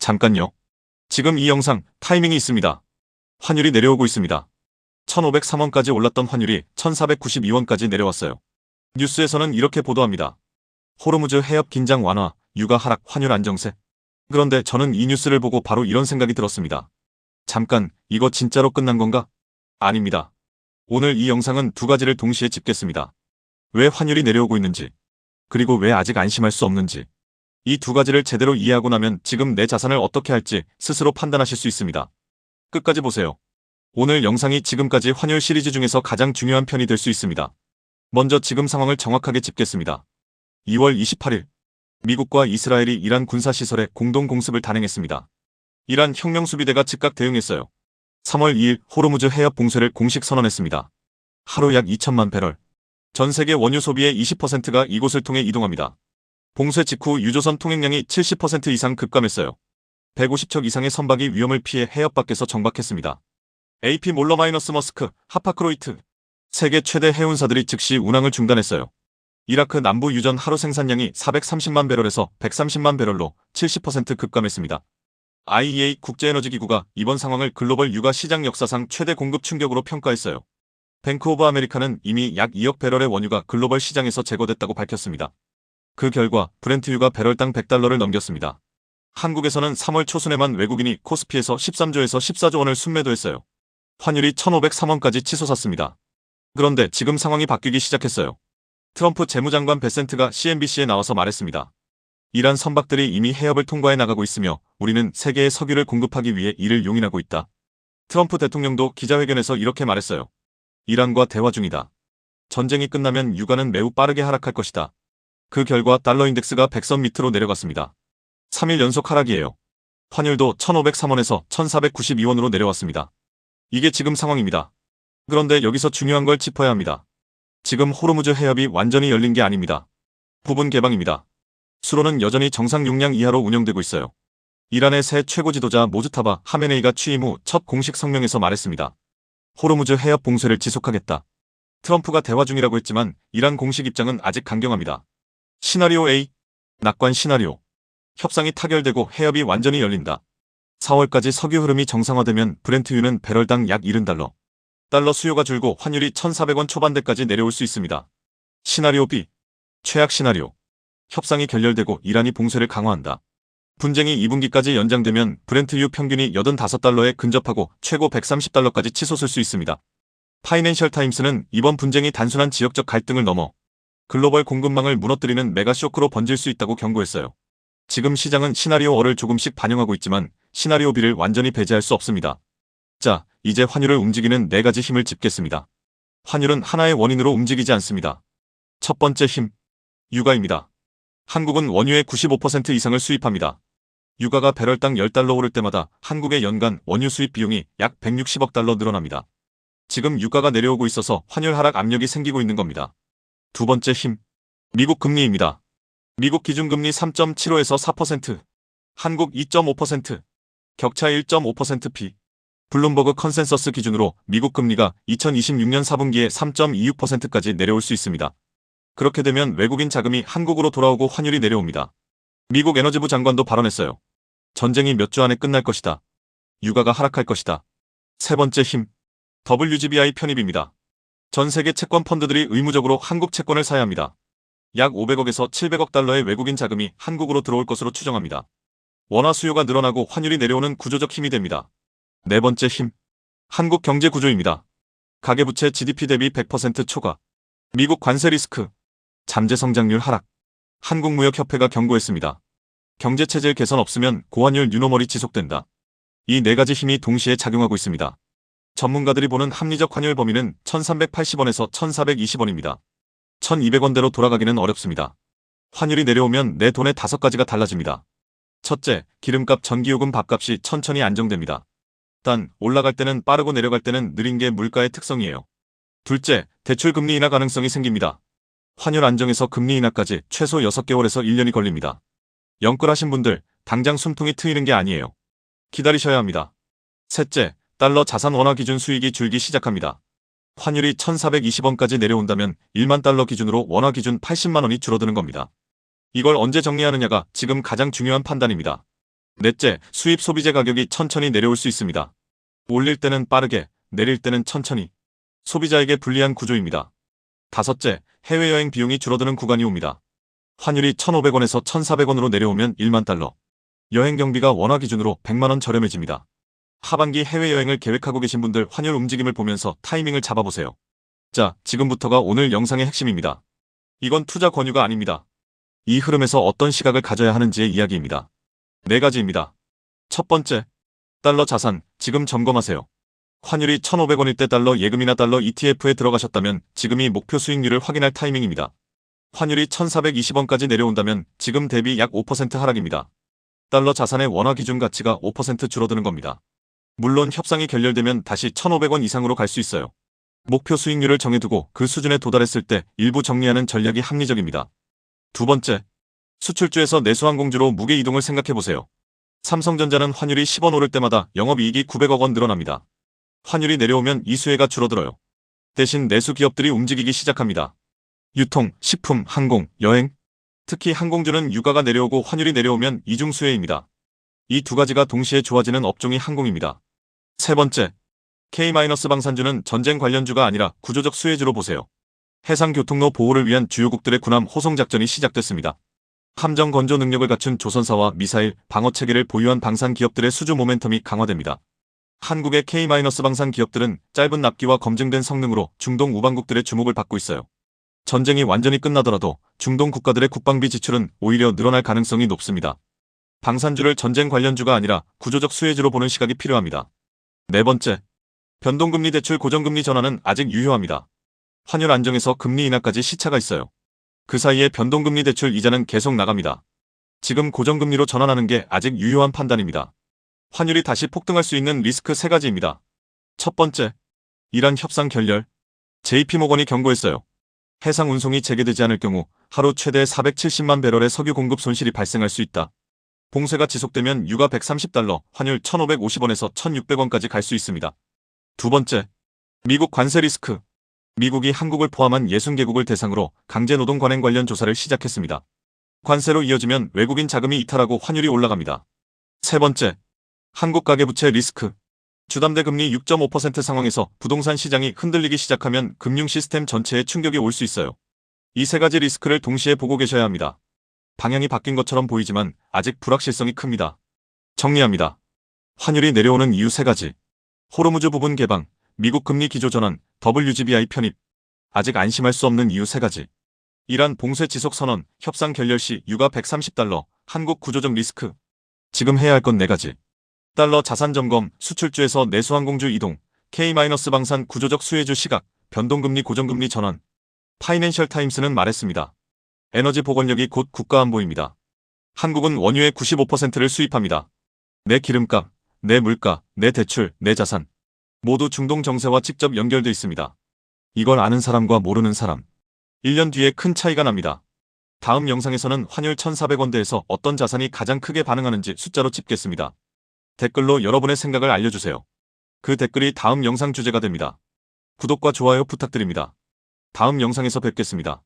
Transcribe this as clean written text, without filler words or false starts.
잠깐요. 지금 이 영상 타이밍이 있습니다. 환율이 내려오고 있습니다. 1,503원까지 올랐던 환율이 1,492원까지 내려왔어요. 뉴스에서는 이렇게 보도합니다. 호르무즈 해협 긴장 완화, 유가 하락, 환율 안정세. 그런데 저는 이 뉴스를 보고 바로 이런 생각이 들었습니다. 잠깐, 이거 진짜로 끝난 건가? 아닙니다. 오늘 이 영상은 두 가지를 동시에 짚겠습니다. 왜 환율이 내려오고 있는지, 그리고 왜 아직 안심할 수 없는지. 이 두 가지를 제대로 이해하고 나면 지금 내 자산을 어떻게 할지 스스로 판단하실 수 있습니다. 끝까지 보세요. 오늘 영상이 지금까지 환율 시리즈 중에서 가장 중요한 편이 될 수 있습니다. 먼저 지금 상황을 정확하게 짚겠습니다. 2월 28일, 미국과 이스라엘이 이란 군사시설에 공동공습을 단행했습니다. 이란 혁명수비대가 즉각 대응했어요. 3월 2일 호르무즈 해협 봉쇄를 공식 선언했습니다. 하루 약 2천만 배럴. 전 세계 원유 소비의 20%가 이곳을 통해 이동합니다. 봉쇄 직후 유조선 통행량이 70% 이상 급감했어요. 150척 이상의 선박이 위험을 피해 해협 밖에서 정박했습니다. AP 몰러-머스크, 하파크로이트, 세계 최대 해운사들이 즉시 운항을 중단했어요. 이라크 남부 유전 하루 생산량이 430만 배럴에서 130만 배럴로 70% 급감했습니다. IEA 국제에너지기구가 이번 상황을 글로벌 유가 시장 역사상 최대 공급 충격으로 평가했어요. 뱅크 오브 아메리카는 이미 약 2억 배럴의 원유가 글로벌 시장에서 제거됐다고 밝혔습니다. 그 결과 브렌트유가 배럴당 100달러를 넘겼습니다. 한국에서는 3월 초순에만 외국인이 코스피에서 13조에서 14조 원을 순매도했어요. 환율이 1,503원까지 치솟았습니다. 그런데 지금 상황이 바뀌기 시작했어요. 트럼프 재무장관 베센트가 CNBC에 나와서 말했습니다. 이란 선박들이 이미 해협을 통과해 나가고 있으며 우리는 세계에 석유를 공급하기 위해 이를 용인하고 있다. 트럼프 대통령도 기자회견에서 이렇게 말했어요. 이란과 대화 중이다. 전쟁이 끝나면 유가는 매우 빠르게 하락할 것이다. 그 결과 달러 인덱스가 100선 밑으로 내려갔습니다. 3일 연속 하락이에요. 환율도 1,503원에서 1,492원으로 내려왔습니다. 이게 지금 상황입니다. 그런데 여기서 중요한 걸 짚어야 합니다. 지금 호르무즈 해협이 완전히 열린 게 아닙니다. 부분 개방입니다. 수로는 여전히 정상 용량 이하로 운영되고 있어요. 이란의 새 최고 지도자 모즈타바 하메네이가 취임 후 첫 공식 성명에서 말했습니다. 호르무즈 해협 봉쇄를 지속하겠다. 트럼프가 대화 중이라고 했지만 이란 공식 입장은 아직 강경합니다. 시나리오 A, 낙관 시나리오. 협상이 타결되고 해협이 완전히 열린다. 4월까지 석유 흐름이 정상화되면 브렌트유는 배럴당 약 70달러. 달러 수요가 줄고 환율이 1,400원 초반대까지 내려올 수 있습니다. 시나리오 B, 최악 시나리오. 협상이 결렬되고 이란이 봉쇄를 강화한다. 분쟁이 2분기까지 연장되면 브렌트유 평균이 85달러에 근접하고 최고 130달러까지 치솟을 수 있습니다. 파이낸셜 타임스는 이번 분쟁이 단순한 지역적 갈등을 넘어 글로벌 공급망을 무너뜨리는 메가쇼크로 번질 수 있다고 경고했어요. 지금 시장은 시나리오 O를 조금씩 반영하고 있지만 시나리오 B를 완전히 배제할 수 없습니다. 자, 이제 환율을 움직이는 4가지 힘을 짚겠습니다. 환율은 하나의 원인으로 움직이지 않습니다. 첫 번째 힘, 유가입니다. 한국은 원유의 95% 이상을 수입합니다. 유가가 배럴당 10달러 오를 때마다 한국의 연간 원유 수입 비용이 약 160억 달러 늘어납니다. 지금 유가가 내려오고 있어서 환율 하락 압력이 생기고 있는 겁니다. 두 번째 힘, 미국 금리입니다. 미국 기준금리 3.75에서 4%, 한국 2.5%, 격차 1.5%p. 블룸버그 컨센서스 기준으로 미국 금리가 2026년 4분기에 3.26%까지 내려올 수 있습니다. 그렇게 되면 외국인 자금이 한국으로 돌아오고 환율이 내려옵니다. 미국 에너지부 장관도 발언했어요. 전쟁이 몇 주 안에 끝날 것이다. 유가가 하락할 것이다. 세 번째 힘, WGBI 편입입니다. 전 세계 채권 펀드들이 의무적으로 한국 채권을 사야 합니다. 약 500억에서 700억 달러의 외국인 자금이 한국으로 들어올 것으로 추정합니다. 원화 수요가 늘어나고 환율이 내려오는 구조적 힘이 됩니다. 네 번째 힘, 한국 경제 구조입니다. 가계부채 GDP 대비 100% 초과, 미국 관세 리스크, 잠재 성장률 하락, 한국무역협회가 경고했습니다. 경제체질 개선 없으면 고환율 뉴노멀이 지속된다. 이 4가지 힘이 동시에 작용하고 있습니다. 전문가들이 보는 합리적 환율 범위는 1,380원에서 1,420원입니다. 1,200원대로 돌아가기는 어렵습니다. 환율이 내려오면 내 돈의 5가지가 달라집니다. 첫째, 기름값, 전기요금, 밥값이 천천히 안정됩니다. 단, 올라갈 때는 빠르고 내려갈 때는 느린 게 물가의 특성이에요. 둘째, 대출 금리 인하 가능성이 생깁니다. 환율 안정에서 금리 인하까지 최소 6개월에서 1년이 걸립니다. 영끌하신 분들, 당장 숨통이 트이는 게 아니에요. 기다리셔야 합니다. 셋째, 달러 자산 원화 기준 수익이 줄기 시작합니다. 환율이 1,420원까지 내려온다면 1만 달러 기준으로 원화 기준 80만 원이 줄어드는 겁니다. 이걸 언제 정리하느냐가 지금 가장 중요한 판단입니다. 넷째, 수입 소비재 가격이 천천히 내려올 수 있습니다. 올릴 때는 빠르게, 내릴 때는 천천히. 소비자에게 불리한 구조입니다. 다섯째, 해외여행 비용이 줄어드는 구간이 옵니다. 환율이 1,500원에서 1,400원으로 내려오면 1만 달러. 여행 경비가 원화 기준으로 100만 원 저렴해집니다. 하반기 해외여행을 계획하고 계신 분들 환율 움직임을 보면서 타이밍을 잡아보세요. 자, 지금부터가 오늘 영상의 핵심입니다. 이건 투자 권유가 아닙니다. 이 흐름에서 어떤 시각을 가져야 하는지의 이야기입니다. 4가지입니다. 첫 번째, 달러 자산, 지금 점검하세요. 환율이 1,500원일 때 달러 예금이나 달러 ETF에 들어가셨다면 지금이 목표 수익률을 확인할 타이밍입니다. 환율이 1,420원까지 내려온다면 지금 대비 약 5% 하락입니다. 달러 자산의 원화 기준 가치가 5% 줄어드는 겁니다. 물론 협상이 결렬되면 다시 1,500원 이상으로 갈 수 있어요. 목표 수익률을 정해두고 그 수준에 도달했을 때 일부 정리하는 전략이 합리적입니다. 두 번째, 수출주에서 내수항공주로 무게 이동을 생각해보세요. 삼성전자는 환율이 10원 오를 때마다 영업이익이 900억 원 늘어납니다. 환율이 내려오면 이 수혜가 줄어들어요. 대신 내수 기업들이 움직이기 시작합니다. 유통, 식품, 항공, 여행. 특히 항공주는 유가가 내려오고 환율이 내려오면 이중 수혜입니다. 이 두 가지가 동시에 좋아지는 업종이 항공입니다. 세 번째, K-방산주는 전쟁 관련주가 아니라 구조적 수혜주로 보세요. 해상교통로 보호를 위한 주요국들의 군함 호송작전이 시작됐습니다. 함정 건조 능력을 갖춘 조선사와 미사일, 방어체계를 보유한 방산 기업들의 수주 모멘텀이 강화됩니다. 한국의 K-방산 기업들은 짧은 납기와 검증된 성능으로 중동 우방국들의 주목을 받고 있어요. 전쟁이 완전히 끝나더라도 중동 국가들의 국방비 지출은 오히려 늘어날 가능성이 높습니다. 방산주를 전쟁 관련주가 아니라 구조적 수혜주로 보는 시각이 필요합니다. 네 번째, 변동금리 대출 고정금리 전환은 아직 유효합니다. 환율 안정에서 금리 인하까지 시차가 있어요. 그 사이에 변동금리 대출 이자는 계속 나갑니다. 지금 고정금리로 전환하는 게 아직 유효한 판단입니다. 환율이 다시 폭등할 수 있는 리스크 3가지입니다. 첫 번째, 이란 협상 결렬. JP모건이 경고했어요. 해상 운송이 재개되지 않을 경우 하루 최대 470만 배럴의 석유 공급 손실이 발생할 수 있다. 봉쇄가 지속되면 유가 130달러, 환율 1,550원에서 1,600원까지 갈 수 있습니다. 두 번째, 미국 관세 리스크. 미국이 한국을 포함한 60개국을 대상으로 강제노동 관행 관련 조사를 시작했습니다. 관세로 이어지면 외국인 자금이 이탈하고 환율이 올라갑니다. 세 번째, 한국 가계부채 리스크. 주담대 금리 6.5% 상황에서 부동산 시장이 흔들리기 시작하면 금융 시스템 전체에 충격이 올 수 있어요. 이 3가지 리스크를 동시에 보고 계셔야 합니다. 방향이 바뀐 것처럼 보이지만 아직 불확실성이 큽니다. 정리합니다. 환율이 내려오는 이유 3가지. 호르무즈 부분 개방, 미국 금리 기조 전환, WGBI 편입. 아직 안심할 수 없는 이유 3가지. 이란 봉쇄 지속 선언, 협상 결렬 시 유가 130달러, 한국 구조적 리스크. 지금 해야 할 건 4가지. 달러 자산 점검, 수출주에서 내수항공주 이동, K-방산 구조적 수혜주 시각, 변동금리 고정금리 전환. 파이낸셜 타임스는 말했습니다. 에너지 보건력이 곧 국가안보입니다. 한국은 원유의 95%를 수입합니다. 내 기름값, 내 물가, 내 대출, 내 자산. 모두 중동 정세와 직접 연결돼 있습니다. 이걸 아는 사람과 모르는 사람. 1년 뒤에 큰 차이가 납니다. 다음 영상에서는 환율 1,400원대에서 어떤 자산이 가장 크게 반응하는지 숫자로 짚겠습니다. 댓글로 여러분의 생각을 알려주세요. 그 댓글이 다음 영상 주제가 됩니다. 구독과 좋아요 부탁드립니다. 다음 영상에서 뵙겠습니다.